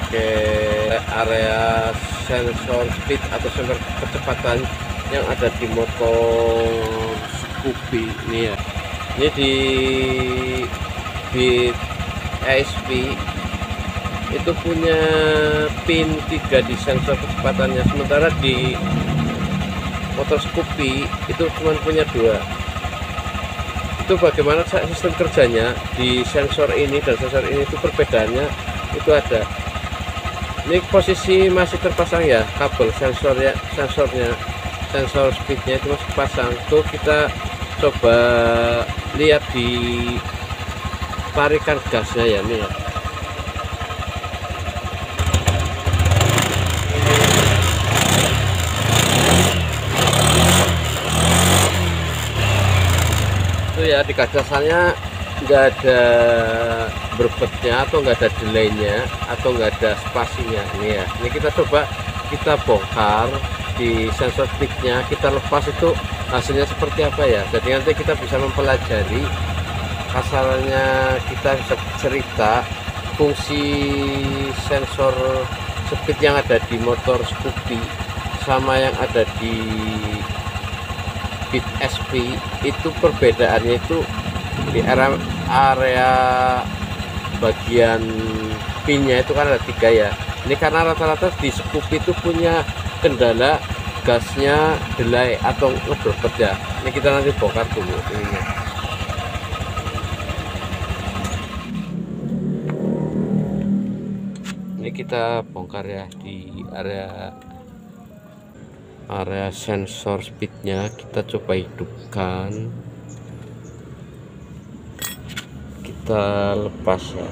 pakai area sensor speed atau sensor kecepatan yang ada di motor Scoopy ini ya. Ini di Beat ESP itu punya pin 3 di sensor kecepatannya, sementara di motor Scoopy itu cuma punya 2. Itu bagaimana sistem kerjanya di sensor ini dan sensor ini, itu perbedaannya itu ada. Ini posisi masih terpasang ya kabel sensornya, sensor speednya itu masih pasang. Tuh kita coba lihat di tarikan gasnya ya, nih ya. Itu ya, di kacasannya nggak ada berbetnya atau nggak ada delaynya atau nggak ada spasinya. Ini ya, ini kita coba kita bongkar di sensor speednya, kita lepas itu hasilnya seperti apa ya. Jadi nanti kita bisa mempelajari, kasarnya kita bisa cerita fungsi sensor speed yang ada di motor Scoopy sama yang ada di Beat SP. Itu perbedaannya itu di area bagian pinnya itu kan ada 3 ya. Ini karena rata-rata di Scoopy itu punya kendala gasnya delay atau ngeberbet ya. Ini kita nanti bongkar dulu ininya. Ini kita bongkar ya di area sensor speednya. Kita coba hidupkan, kita lepas ya.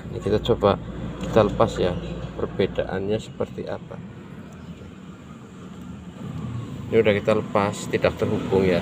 Ini kita coba kita lepas ya, perbedaannya seperti apa. Ini udah kita lepas, tidak terhubung ya.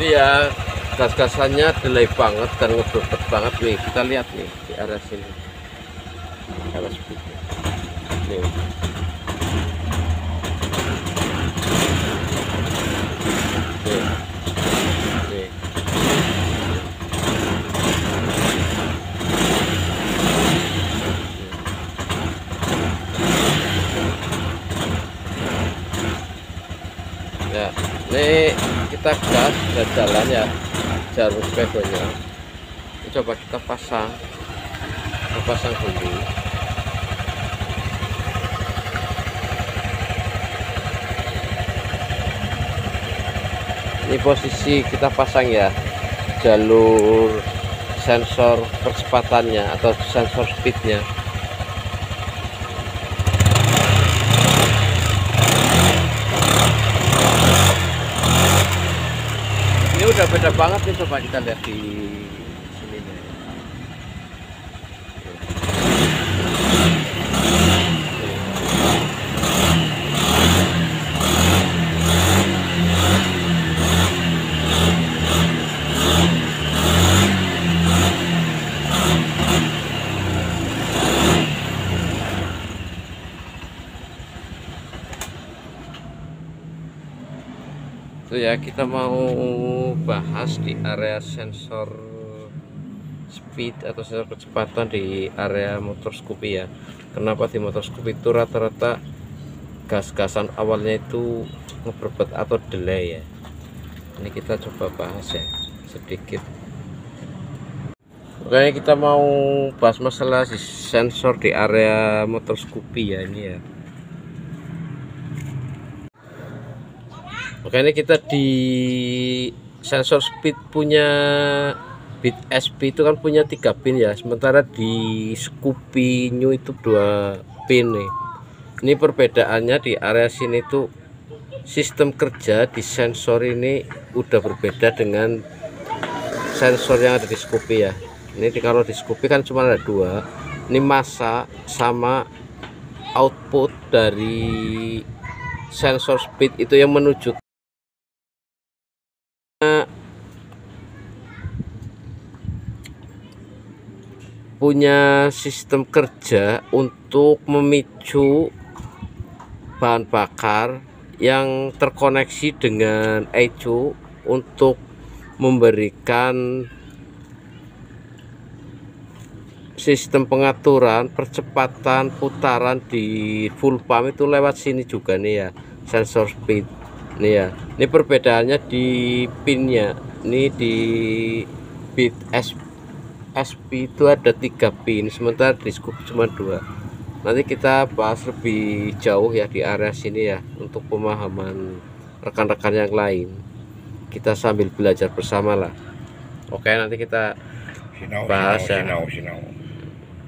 Ini ya, gas-gasannya delay banget dan ngeberbet banget nih. Kita lihat nih di area sini, area speednya nih. Nih. Ya, ini kita gas dan jalan ya, jarum speedonya. Coba kita pasang dulu. Ini posisi kita pasang ya, jalur sensor percepatannya atau sensor speednya. Ini udah beda banget nih, coba kita lihat di sini. Itu ya, kita mau bahas di area sensor speed atau sensor kecepatan di area motor Scoopy ya. Kenapa di motor Scoopy itu rata-rata gas-gasan awalnya itu ngeberbet atau delay ya. Ini kita coba bahas ya sedikit. Makanya kita mau bahas masalah sensor di area motor Scoopy ya, ini ya. Makanya kita di sensor speed punya Beat SP itu kan punya 3 pin ya, sementara di Scoopy New itu 2 pin nih. Ini perbedaannya di area sini tuh sistem kerja di sensor ini udah berbeda dengan sensor yang ada di Scoopy ya. Ini kalau di Scoopy kan cuma ada dua, ini massa sama output dari sensor speed itu yang menuju punya sistem kerja untuk memicu bahan bakar yang terkoneksi dengan ECU untuk memberikan sistem pengaturan percepatan putaran di full pump itu lewat sini juga nih ya, sensor speed nih ya. Ini perbedaannya di pinnya, ini di bit SP itu ada 3 pin, sementara di Scoopy cuma 2. Nanti kita bahas lebih jauh ya di area sini ya, untuk pemahaman rekan-rekan yang lain, kita sambil belajar bersama lah. Oke, nanti kita bahas ya.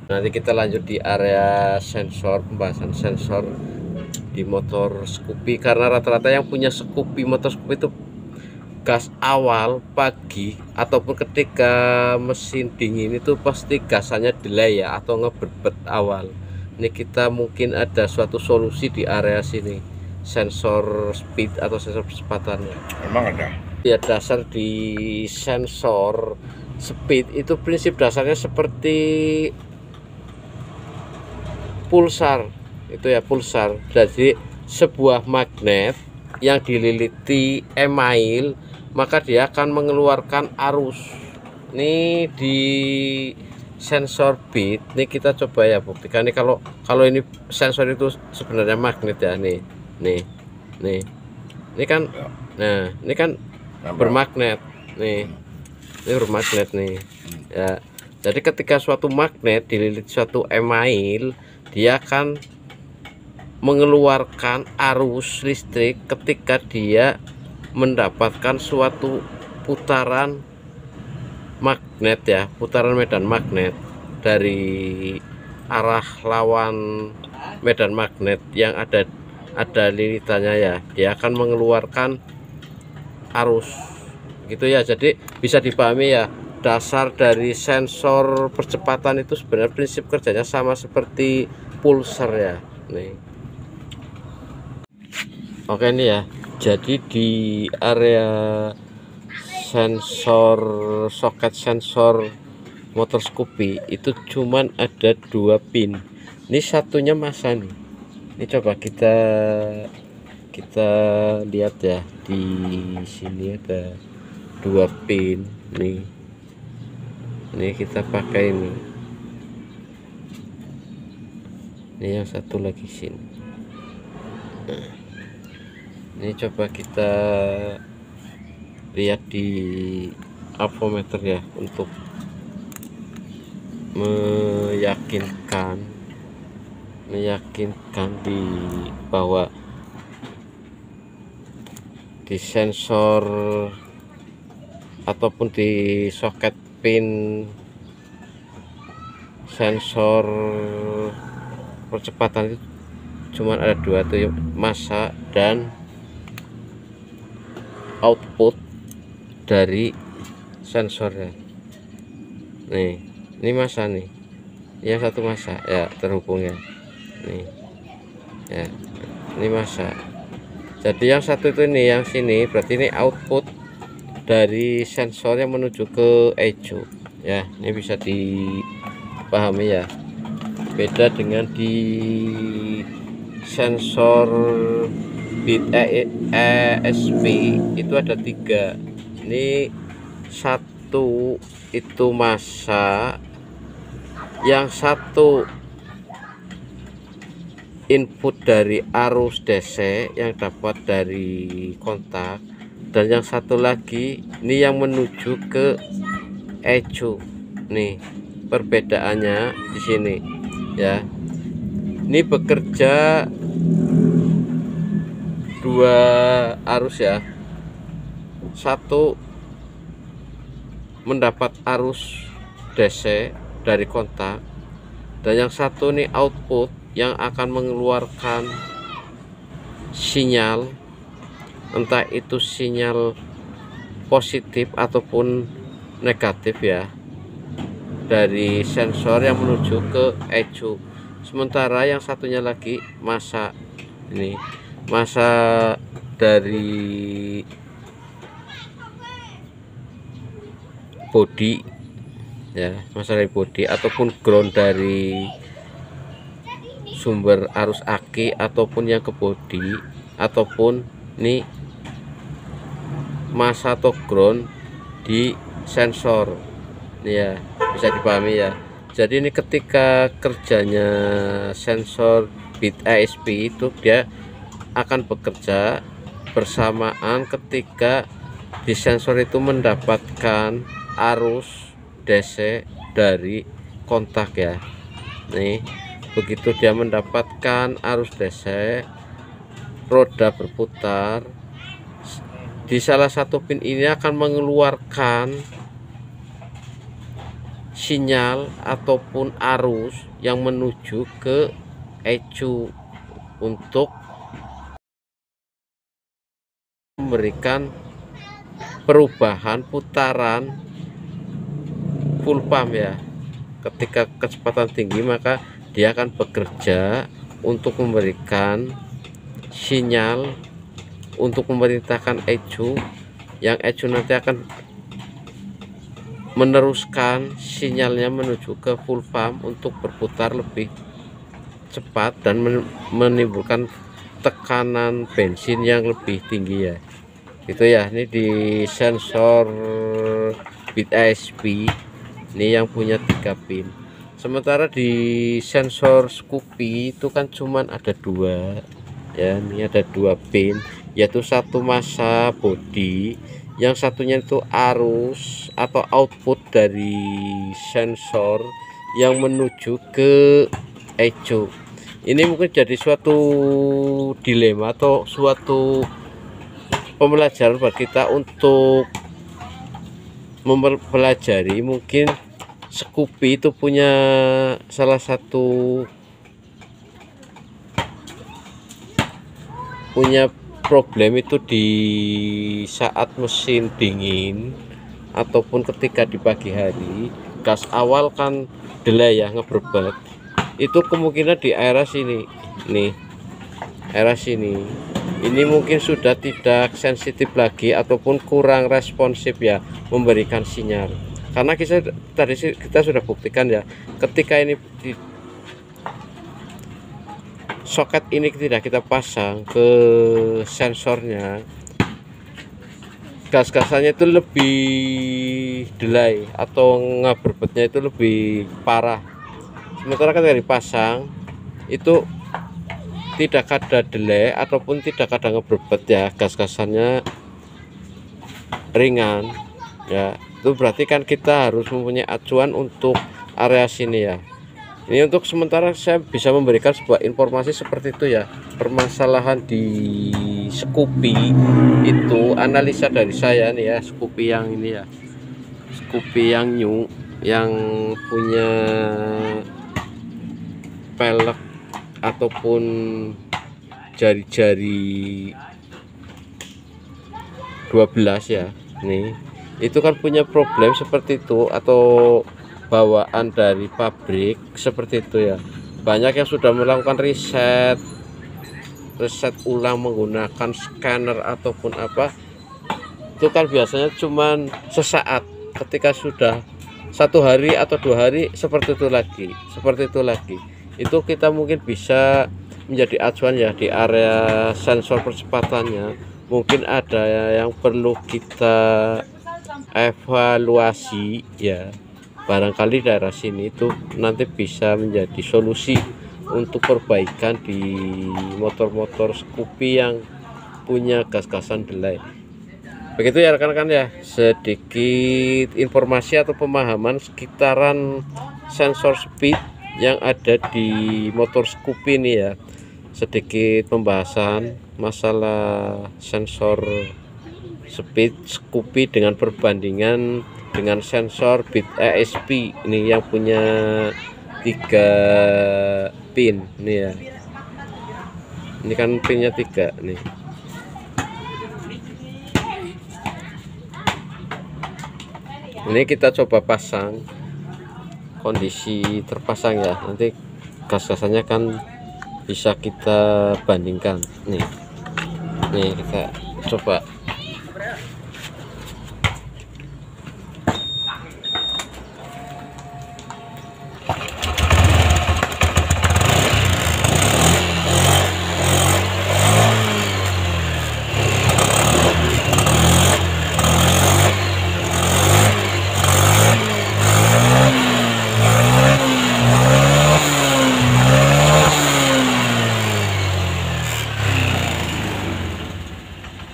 Nanti kita lanjut di area sensor, pembahasan sensor di motor Scoopy, karena rata-rata yang punya Scoopy, motor Scoopy itu gas awal pagi ataupun ketika mesin dingin itu pasti gasannya delay ya, atau ngeberbet awal. Ini kita mungkin ada suatu solusi di area sini, sensor speed atau sensor kecepatannya. Memang ada Ya, dasar di sensor speed itu prinsip dasarnya seperti pulsar itu ya, pulsar. Jadi sebuah magnet yang dililiti email, maka dia akan mengeluarkan arus. Ini di sensor beat, ini kita coba ya buktikan nih, kalau ini sensor itu sebenarnya magnet ya, nih ini kan, nah ini kan bermagnet nih, ini bermagnet nih ya. Jadi ketika suatu magnet dililit suatu email, dia akan mengeluarkan arus listrik ketika dia mendapatkan suatu putaran magnet ya, putaran medan magnet dari arah lawan medan magnet yang ada lilitannya ya, dia akan mengeluarkan arus gitu ya. Jadi bisa dipahami ya, dasar dari sensor percepatan itu sebenarnya prinsip kerjanya sama seperti pulsar ya nih. Oke, ini ya, jadi di area sensor, soket sensor motor Scoopy itu cuman ada 2 pin. Ini satunya massa nih. Ini coba kita lihat ya, di sini ada 2 pin nih. Ini kita pakai ini. Ini yang satu lagi sini. Nah, ini coba kita lihat di avometer ya, untuk meyakinkan di bahwa di sensor ataupun di soket pin sensor percepatan itu cuma ada 2 tuh, massa dan output dari sensornya. Nih, ini massa nih, yang satu massa ya, terhubung ya nih ya, ini massa. Jadi yang satu itu ini, yang sini berarti ini output dari sensor yang menuju ke ECU ya. Ini bisa dipahami ya, beda dengan di sensor bit ESP itu ada 3. Ini satu itu massa, yang satu input dari arus DC yang dapat dari kontak, dan yang satu lagi ini yang menuju ke ECU. Nih perbedaannya di sini ya. Ini bekerja 2 arus ya, satu mendapat arus DC dari kontak, dan yang satu nih output yang akan mengeluarkan sinyal, entah itu sinyal positif ataupun negatif ya. dari sensor yang menuju ke ECU. Sementara yang satunya lagi masa, ini masa dari body ya, masa dari body ataupun ground dari sumber arus aki ataupun yang ke body, ataupun ini masa atau ground di sensor ya, bisa dipahami ya. Jadi ini ketika kerjanya sensor bit ASP itu, dia akan bekerja bersamaan ketika di sensor itu mendapatkan arus DC dari kontak ya. Nih, begitu dia mendapatkan arus DC, roda berputar di salah satu pin ini akan mengeluarkan sinyal ataupun arus yang menuju ke ECU untuk memberikan perubahan putaran full pump ya. Ketika kecepatan tinggi, maka dia akan bekerja untuk memberikan sinyal untuk memerintahkan ECU, yang ECU nanti akan meneruskan sinyalnya menuju ke full pump untuk berputar lebih cepat dan menimbulkan tekanan bensin yang lebih tinggi ya. Itu ya, ini di sensor bit ASP ini yang punya 3 pin. Sementara di sensor Scoopy itu kan cuman ada 2 ya. Ini ada 2 pin, yaitu satu masa body, yang satunya itu arus atau output dari sensor yang menuju ke ECU. Ini mungkin jadi suatu dilema atau suatu pembelajaran bagi kita untuk mempelajari. Mungkin Scoopy itu punya salah satu problem itu di saat mesin dingin ataupun ketika di pagi hari, gas awal kan delay ya, ngeberbet. Itu kemungkinan di area sini nih, area sini ini mungkin sudah tidak sensitif lagi ataupun kurang responsif ya memberikan sinyal. Karena kita sudah buktikan ya, ketika ini di soket ini tidak kita pasang ke sensornya, gas-gasannya itu lebih delay atau ngeberbetnya itu lebih parah. Sementara ketika dipasang itu tidak ada delay ataupun tidak ada ngeberbet ya, gas-gasannya ringan ya. Itu berarti kan kita harus mempunyai acuan untuk area sini ya. Ini untuk sementara saya bisa memberikan sebuah informasi seperti itu ya. Permasalahan di Scoopy itu analisa dari saya nih ya, Scoopy yang ini ya, Scoopy yang new, yang punya pelek ataupun jari-jari 12 ya. Nih, itu kan punya problem seperti itu, atau bawaan dari pabrik seperti itu ya. Banyak yang sudah melakukan riset ulang menggunakan scanner ataupun apa, itu kan biasanya cuman sesaat. Ketika sudah 1 hari atau 2 hari seperti itu lagi, itu kita mungkin bisa menjadi acuan ya di area sensor percepatannya. Mungkin ada yang perlu kita evaluasi ya. Barangkali daerah sini itu nanti bisa menjadi solusi untuk perbaikan di motor-motor Scoopy yang punya gas-gasan delay. Begitu ya rekan-rekan ya, sedikit informasi atau pemahaman sekitaran sensor speed yang ada di motor Scoopy ini ya. Sedikit pembahasan masalah sensor speed Scoopy dengan perbandingan dengan sensor bit ASP ini yang punya 3 pin nih ya. Ini kan pinnya 3 nih. Ini kita coba pasang kondisi terpasang ya. Nanti gas-gasannya kan bisa kita bandingkan nih. Nih kita coba.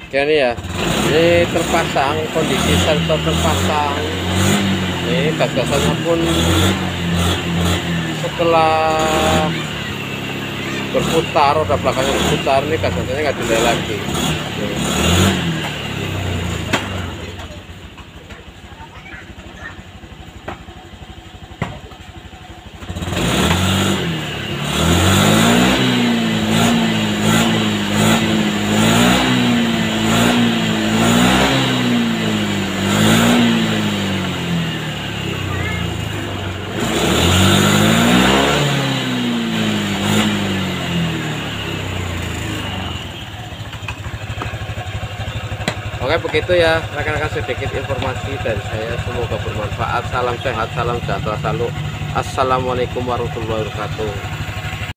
Oke nih ya, ini terpasang, kondisi sensor terpasang. Ini gas-gasannya pun setelah berputar, roda belakangnya berputar, ini gas-gasannya nggak delay lagi. Oke, begitu ya rekan-rekan, sedikit informasi dari saya, semoga bermanfaat. Salam sehat, salam sejahtera selalu. Assalamualaikum warahmatullahi wabarakatuh.